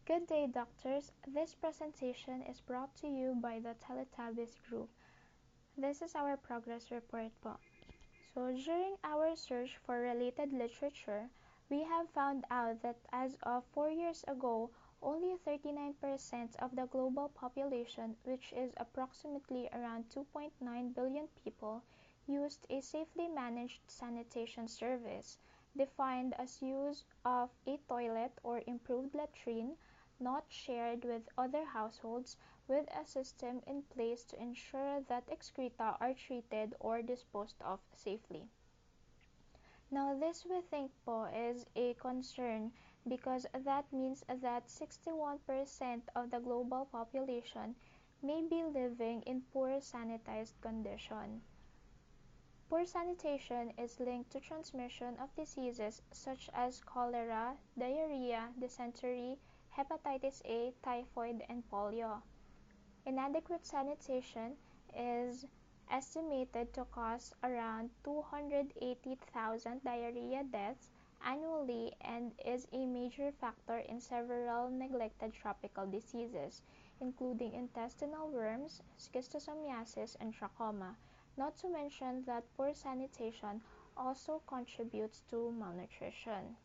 Good day, doctors. This presentation is brought to you by the Teletubbies Group. This is our progress report po. So during our search for related literature, we have found out that as of 4 years ago, only 39% of the global population, which is approximately around 2.9 billion people, used a safely managed sanitation service, defined as use of a toilet or improved latrine, not shared with other households, with a system in place to ensure that excreta are treated or disposed of safely. Now this we think po is a concern because that means that 61% of the global population may be living in poor sanitized condition. Poor sanitation is linked to transmission of diseases such as cholera, diarrhea, dysentery, hepatitis A, typhoid, and polio. Inadequate sanitation is estimated to cause around 280,000 diarrhea deaths annually and is a major factor in several neglected tropical diseases, including intestinal worms, schistosomiasis, and trachoma, not to mention that poor sanitation also contributes to malnutrition.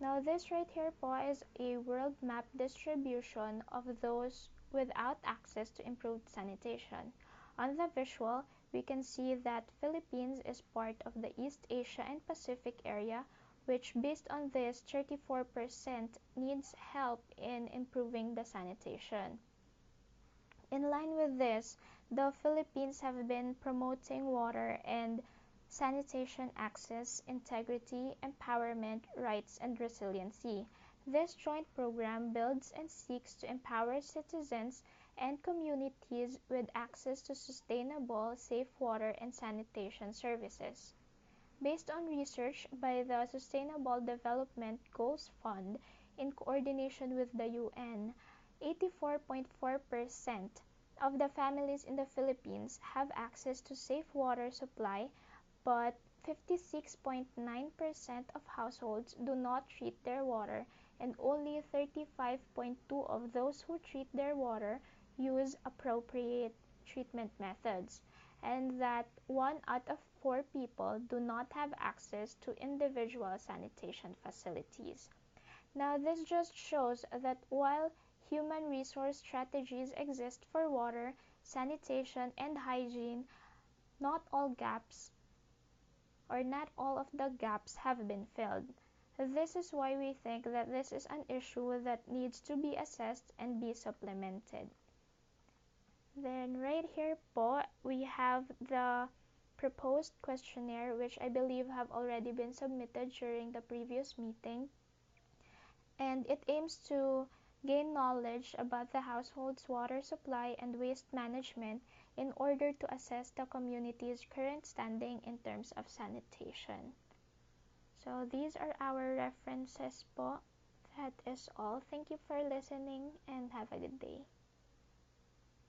Now this right here po is a world map distribution of those without access to improved sanitation. On the visual, we can see that Philippines is part of the East Asia and Pacific area, which based on this 34% needs help in improving the sanitation. In line with this, the Philippines have been promoting water and sanitation access, integrity, empowerment, rights, and resiliency. This joint program builds and seeks to empower citizens and communities with access to sustainable, safe water and sanitation services. Based on research by the Sustainable Development Goals Fund in coordination with the UN, 84.4% of the families in the Philippines have access to safe water supply, but 56.9% of households do not treat their water, and only 35.2 of those who treat their water use appropriate treatment methods, and that 1 out of 4 people do not have access to individual sanitation facilities. Now this just shows that while human resource strategies exist for water, sanitation, and hygiene, not all gaps or not all of the gaps have been filled. This is why we think that this is an issue that needs to be assessed and be supplemented. Then right here po, we have the proposed questionnaire which I believe have already been submitted during the previous meeting, and it aims to gain knowledge about the household's water supply and waste management in order to assess the community's current standing in terms of sanitation. So these are our references po. That is all. Thank you for listening and have a good day.